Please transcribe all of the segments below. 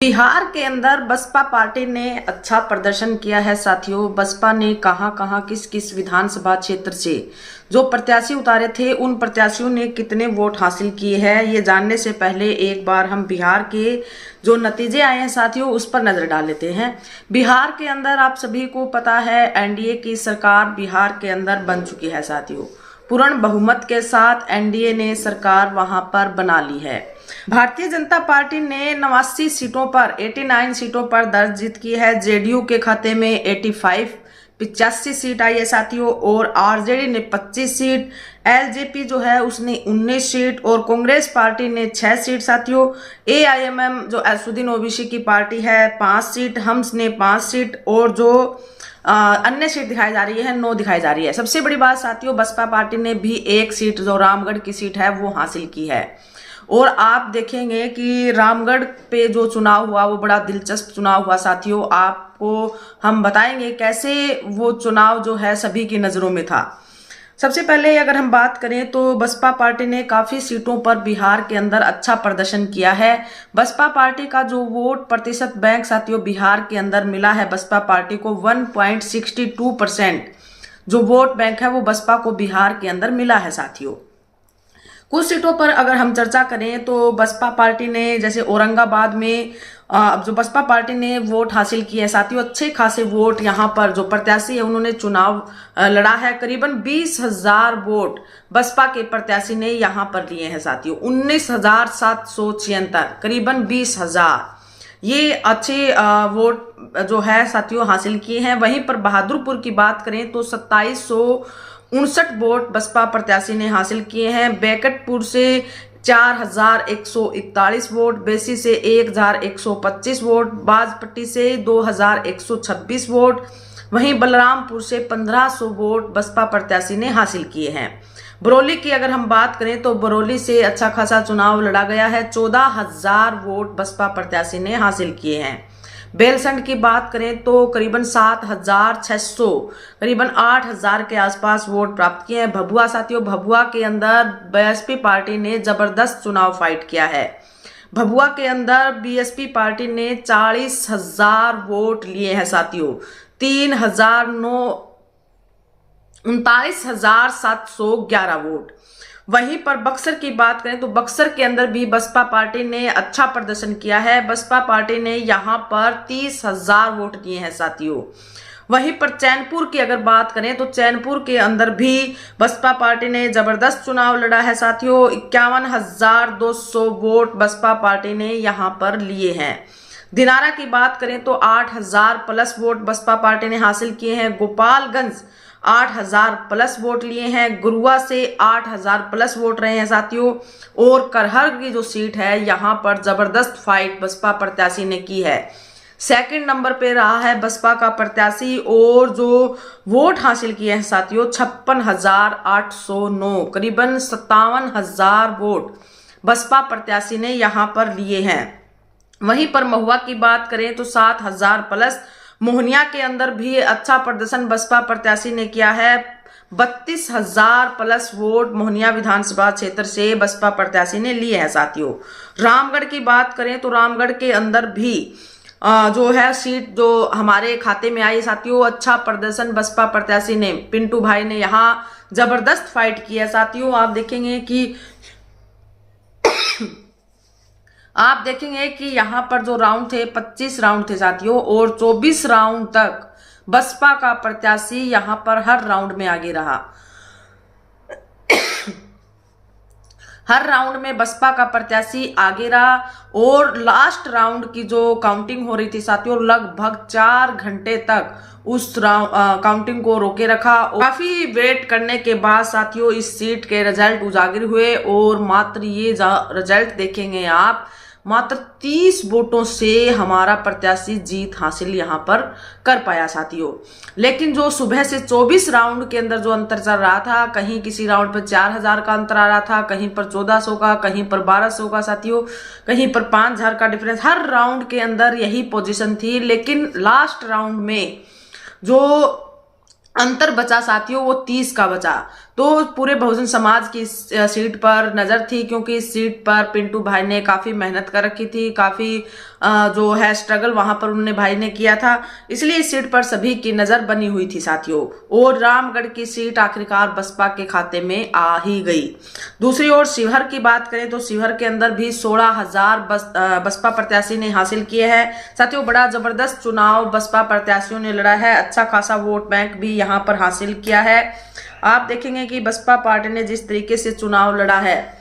बिहार के अंदर बसपा पार्टी ने अच्छा प्रदर्शन किया है साथियों। बसपा ने कहां कहां किस किस विधानसभा क्षेत्र से जो प्रत्याशी उतारे थे उन प्रत्याशियों ने कितने वोट हासिल किए हैं, ये जानने से पहले एक बार हम बिहार के जो नतीजे आए हैं साथियों उस पर नजर डाल लेते हैं। बिहार के अंदर आप सभी को पता है एनडीए की सरकार बिहार के अंदर बन चुकी है साथियों। पूर्ण बहुमत के साथ एनडीए ने सरकार वहां पर बना ली है। भारतीय जनता पार्टी ने 89 सीटों पर 89 सीटों पर दर्ज जीत की है। जेडीयू के खाते में 85 सीट आई है साथियों और आरजेडी ने 25 सीट, एलजेपी जो है उसने 19 सीट और कांग्रेस पार्टी ने 6 सीट साथियों। एआईएमएम जो असदुद्दीन ओवैसी की पार्टी है 5 सीट, हम्स ने 5 सीट और जो अन्य सीट दिखाई जा रही है 9 दिखाई जा रही है। सबसे बड़ी बात साथियों बसपा पार्टी ने भी 1 सीट जो रामगढ़ की सीट है वो हासिल की है। और आप देखेंगे कि रामगढ़ पे जो चुनाव हुआ वो बड़ा दिलचस्प चुनाव हुआ साथियों। आपको हम बताएंगे कैसे वो चुनाव जो है सभी की नजरों में था। सबसे पहले अगर हम बात करें तो बसपा पार्टी ने काफी सीटों पर बिहार के अंदर अच्छा प्रदर्शन किया है। बसपा पार्टी का जो वोट प्रतिशत बैंक साथियों बिहार के अंदर मिला है बसपा पार्टी को 1.62% जो वोट बैंक है वो बसपा को बिहार के अंदर मिला है साथियों। कुछ सीटों पर अगर हम चर्चा करें तो बसपा पार्टी ने जैसे औरंगाबाद में जो बसपा पार्टी ने वोट हासिल किए हैं साथियों, अच्छे खासे वोट यहाँ पर जो प्रत्याशी है उन्होंने चुनाव लड़ा है। करीबन 20,000 वोट बसपा के प्रत्याशी ने यहाँ पर लिए हैं साथियों। 19,776 करीबन 20,000 ये अच्छे वोट जो है साथियों हासिल किए हैं। वहीं पर बहादुरपुर की बात करें तो 2759 वोट बसपा प्रत्याशी ने हासिल किए हैं। बैकटपुर से 4,141 वोट, बेसी से 1,125 वोट, बाजपट्टी से 2,126 वोट, वहीं बलरामपुर से 1,500 वोट बसपा प्रत्याशी ने हासिल किए हैं। बरौली की अगर हम बात करें तो बरौली से अच्छा खासा चुनाव लड़ा गया है। 14,000 वोट बसपा प्रत्याशी ने हासिल किए हैं। बेलसंड की बात करें तो करीबन 7,600 करीबन 8,000 के आसपास वोट प्राप्त किए हैं। भभुआ साथियों भभुआ के अंदर बीएसपी पार्टी ने जबरदस्त चुनाव फाइट किया है। भभुआ के अंदर बीएसपी पार्टी ने 40,000 वोट लिए हैं साथियों। 39,711 वोट। वहीं पर बक्सर की बात करें तो बक्सर के अंदर भी बसपा पार्टी ने अच्छा प्रदर्शन किया है। बसपा पार्टी ने यहां पर 30,000 वोट दिए हैं साथियों। वहीं पर चैनपुर की अगर बात करें तो चैनपुर के अंदर भी बसपा पार्टी ने जबरदस्त चुनाव लड़ा है साथियों। 51,200 वोट बसपा पार्टी ने यहां पर लिए हैं। दिनारा की बात करें तो 8,000 प्लस वोट बसपा पार्टी ने हासिल किए हैं। गोपालगंज 8,000 प्लस वोट लिए हैं। गुरुआ से 8,000 प्लस वोट रहे हैं साथियों। और करहर की जो सीट है यहां पर जबरदस्त फाइट बसपा प्रत्याशी ने की है। सेकंड नंबर पे रहा है बसपा का प्रत्याशी और जो वोट हासिल किए हैं साथियों 56,809 करीबन 57,000 वोट बसपा प्रत्याशी ने यहां पर लिए हैं। वहीं पर महुआ की बात करें तो 7,000 प्लस। मोहनिया के अंदर भी अच्छा प्रदर्शन बसपा प्रत्याशी ने किया है। 32,000 प्लस वोट मोहनिया विधानसभा क्षेत्र से बसपा प्रत्याशी ने लिए हैं साथियों। रामगढ़ की बात करें तो रामगढ़ के अंदर भी जो है सीट जो हमारे खाते में आई साथियों, अच्छा प्रदर्शन बसपा प्रत्याशी ने पिंटू भाई ने यहाँ जबरदस्त फाइट किया साथियों। आप देखेंगे कि यहाँ पर जो राउंड थे 25 राउंड थे साथियों और 24 राउंड तक बसपा का प्रत्याशी यहाँ पर हर राउंड में आगे रहा। हर राउंड में बसपा का प्रत्याशी आगे रहा और लास्ट राउंड की जो काउंटिंग हो रही थी साथियों लगभग 4 घंटे तक उस काउंटिंग को रोके रखा। काफी वेट करने के बाद साथियों इस सीट के रिजल्ट उजागर हुए और मात्र ये रिजल्ट देखेंगे आप, मात्र 30 वोटों से हमारा प्रत्याशी जीत हासिल यहाँ पर कर पाया साथियों। लेकिन जो सुबह से 24 राउंड के अंदर जो अंतर चल रहा था, कहीं किसी राउंड पर 4,000 का अंतर आ रहा था, कहीं पर 1,400 का, कहीं पर 1,200 का साथियों, कहीं पर 5,000 का डिफरेंस, हर राउंड के अंदर यही पोजीशन थी। लेकिन लास्ट राउंड में जो अंतर बचा साथियों वो 30 का बचा। तो पूरे बहुजन समाज की इस सीट पर नजर थी, क्योंकि इस सीट पर पिंटू भाई ने काफी मेहनत कर रखी थी, काफी जो है स्ट्रगल वहां पर उन्होंने भाई ने किया था, इसलिए इस सीट पर सभी की नजर बनी हुई थी साथियों। और रामगढ़ की सीट आखिरकार बसपा के खाते में आ ही गई। दूसरी ओर शिवहर की बात करें तो शिवहर के अंदर भी 16,000 बसपा प्रत्याशी ने हासिल किए हैं साथियों। बड़ा जबरदस्त चुनाव बसपा प्रत्याशियों ने लड़ा है, अच्छा खासा वोट बैंक भी यहाँ पर हासिल किया है। आप देखेंगे कि बसपा पार्टी ने जिस तरीके से चुनाव लड़ा है,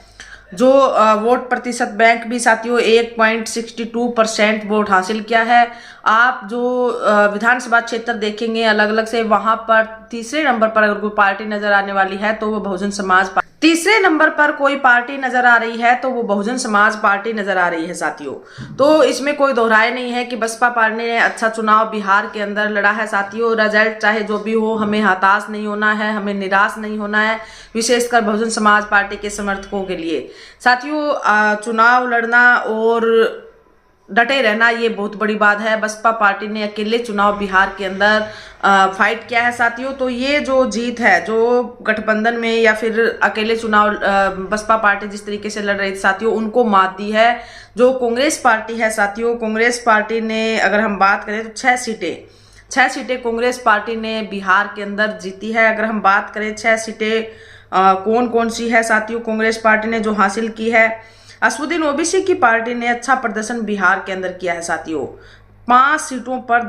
जो वोट प्रतिशत बैंक भी साथियों 1.62% वोट हासिल किया है। आप जो विधानसभा क्षेत्र देखेंगे अलग अलग से, वहां पर तीसरे नंबर पर अगर कोई पार्टी नजर आने वाली है तो वो बहुजन समाज पार्टी, तीसरे नंबर पर कोई पार्टी नजर आ रही है तो वो बहुजन समाज पार्टी नजर आ रही है साथियों। तो इसमें कोई दोहराए नहीं है कि बसपा पार्टी ने अच्छा चुनाव बिहार के अंदर लड़ा है साथियों। रिजल्ट चाहे जो भी हो, हमें हताश नहीं होना है, हमें निराश नहीं होना है, विशेषकर बहुजन समाज पार्टी के समर्थकों के लिए साथियों। चुनाव लड़ना और डटे रहना ये बहुत बड़ी बात है। बसपा पार्टी ने अकेले चुनाव बिहार के अंदर फाइट किया है साथियों। तो ये जो जीत है, जो गठबंधन में या फिर अकेले चुनाव बसपा पार्टी जिस तरीके से लड़ रही थी साथियों, उनको मात दी है जो कांग्रेस पार्टी है साथियों। कांग्रेस पार्टी ने अगर हम बात करें तो 6 सीटें कांग्रेस पार्टी ने बिहार के अंदर जीती है। अगर हम बात करें 6 सीटें कौन कौन सी है साथियों कांग्रेस पार्टी ने जो हासिल की है। असदुद्दीन ओवैसी की पार्टी ने अच्छा प्रदर्शन बिहार के अंदर किया है साथियों। 5 सीटों पर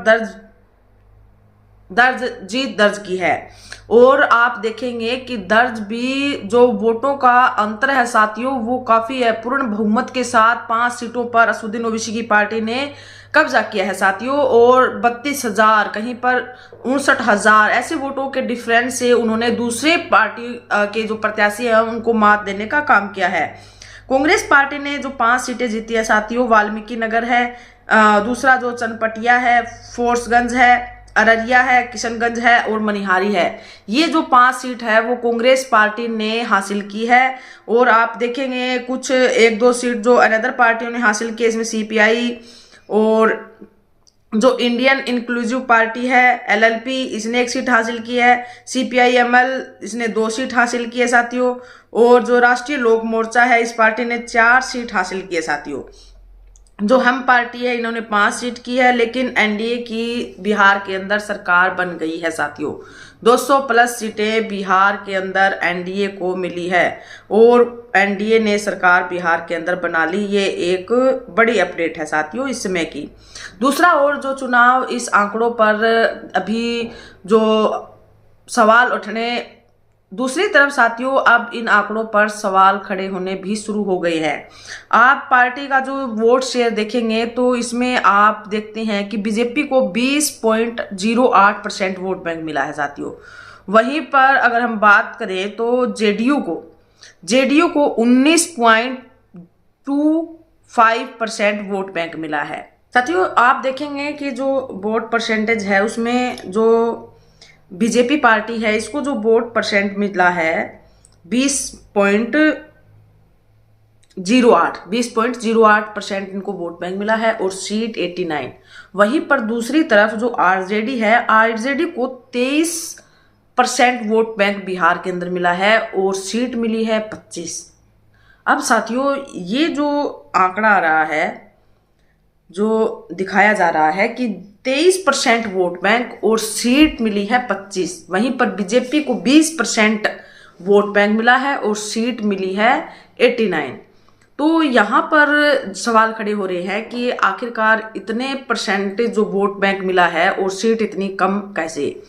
जीत दर्ज की है। और आप देखेंगे कि दर्ज भी जो वोटों का अंतर है साथियों वो काफी है। पूर्ण बहुमत के साथ 5 सीटों पर असदुद्दीन ओवैसी की पार्टी ने कब्जा किया है साथियों। और 32,000 कहीं पर 59,000 ऐसे वोटों के डिफरेंस से उन्होंने दूसरे पार्टी के जो प्रत्याशी हैं उनको मात देने का काम किया है। कांग्रेस पार्टी ने जो 5 सीटें जीती है साथियों, वाल्मीकि नगर है, दूसरा जो चनपटिया है, फोर्सगंज है, अररिया है, किशनगंज है और मनिहारी है। ये जो 5 सीट है वो कांग्रेस पार्टी ने हासिल की है। और आप देखेंगे कुछ 1-2 सीट जो अनदर पार्टियों ने हासिल की, इसमें सीपीआई और जो इंडियन इंक्लूसिव पार्टी है एलएलपी, इसने 1 सीट हासिल की है। सीपीआई-एमएल इसने 2 सीट हासिल की है साथियों। और जो राष्ट्रीय लोक मोर्चा है इस पार्टी ने 4 सीट हासिल की है साथियों। जो हम पार्टी है इन्होंने 5 सीट की है, लेकिन एनडीए की बिहार के अंदर सरकार बन गई है साथियों। 200 प्लस सीटें बिहार के अंदर एनडीए को मिली है और एनडीए ने सरकार बिहार के अंदर बना ली। ये एक बड़ी अपडेट है साथियों इस समय की। दूसरा और जो चुनाव इस आंकड़ों पर अभी जो सवाल उठने, दूसरी तरफ साथियों अब इन आंकड़ों पर सवाल खड़े होने भी शुरू हो गए हैं। आप पार्टी का जो वोट शेयर देखेंगे तो इसमें आप देखते हैं कि बीजेपी को 20.08% वोट बैंक मिला है साथियों। वहीं पर अगर हम बात करें तो जेडीयू को 19.25% वोट बैंक मिला है साथियों। आप देखेंगे कि जो वोट परसेंटेज है उसमें जो बीजेपी पार्टी है इसको जो वोट परसेंट मिला है 20.08% इनको वोट बैंक मिला है और सीट 89। वहीं पर दूसरी तरफ जो आरजेडी है, आरजेडी को 23% वोट बैंक बिहार के अंदर मिला है और सीट मिली है 25। अब साथियों ये जो आंकड़ा आ रहा है, जो दिखाया जा रहा है कि 23% वोट बैंक और सीट मिली है 25, वहीं पर बीजेपी को 20% वोट बैंक मिला है और सीट मिली है 89। तो यहाँ पर सवाल खड़े हो रहे हैं कि आखिरकार इतने परसेंटेज जो वोट बैंक मिला है और सीट इतनी कम कैसे।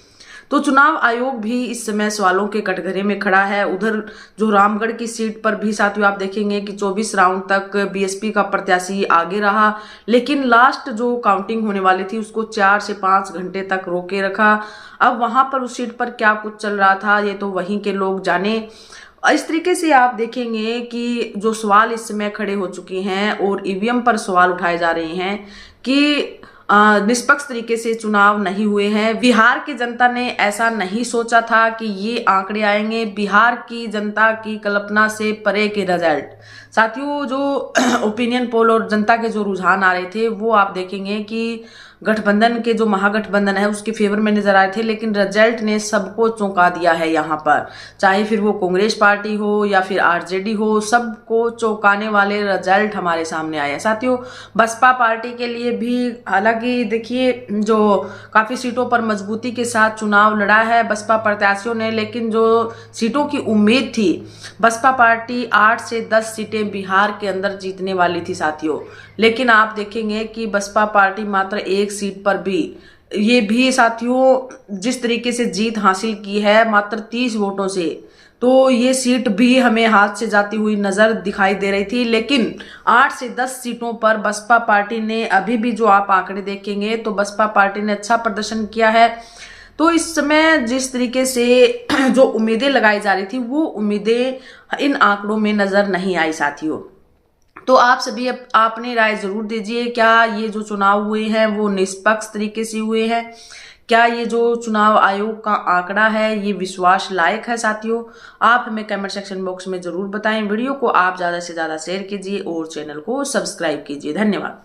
तो चुनाव आयोग भी इस समय सवालों के कटघरे में खड़ा है। उधर जो रामगढ़ की सीट पर भी साथियों आप देखेंगे कि 24 राउंड तक बीएसपी का प्रत्याशी आगे रहा, लेकिन लास्ट जो काउंटिंग होने वाली थी उसको 4 से 5 घंटे तक रोके रखा। अब वहां पर उस सीट पर क्या कुछ चल रहा था ये तो वहीं के लोग जाने। इस तरीके से आप देखेंगे कि जो सवाल इस समय खड़े हो चुके हैं और ईवीएम पर सवाल उठाए जा रहे हैं कि निष्पक्ष तरीके से चुनाव नहीं हुए हैं। बिहार की जनता ने ऐसा नहीं सोचा था कि ये आंकड़े आएंगे। बिहार की जनता की कल्पना से परे के रिजल्ट साथियों, जो ओपिनियन पोल और जनता के जो रुझान आ रहे थे वो आप देखेंगे कि गठबंधन के जो महागठबंधन है उसके फेवर में नजर आए थे, लेकिन रिजल्ट ने सबको चौंका दिया है। यहाँ पर चाहे फिर वो कांग्रेस पार्टी हो या फिर आरजेडी हो, सबको चौंकाने वाले रिजल्ट हमारे सामने आए हैं साथियों। बसपा पार्टी के लिए भी हालांकि देखिए जो काफी सीटों पर मजबूती के साथ चुनाव लड़ा है बसपा प्रत्याशियों ने, लेकिन जो सीटों की उम्मीद थी बसपा पार्टी 8 से 10 सीटें बिहार के अंदर जीतने वाली थी साथियों, लेकिन आप देखेंगे कि बसपा पार्टी मात्र एक सीट पर भी, ये भी साथियों जिस तरीके से जीत हासिल की है मात्र 30 वोटों से, तो ये सीट भी हमें हाथ से जाती हुई नजर दिखाई दे रही थी। लेकिन 8 से 10 सीटों पर बसपा पार्टी ने, अभी भी जो आप आंकड़े देखेंगे तो बसपा पार्टी ने अच्छा प्रदर्शन किया है। तो इस समय जिस तरीके से जो उम्मीदें लगाई जा रही थी वो उम्मीदें इन आंकड़ों में नजर नहीं आई साथियों। तो आप सभी आपने राय जरूर दीजिए, क्या ये जो चुनाव हुए हैं वो निष्पक्ष तरीके से हुए हैं? क्या ये जो चुनाव आयोग का आंकड़ा है ये विश्वास लायक है साथियों? आप हमें कमेंट सेक्शन बॉक्स में जरूर बताएं। वीडियो को आप ज्यादा से ज्यादा शेयर कीजिए और चैनल को सब्सक्राइब कीजिए। धन्यवाद।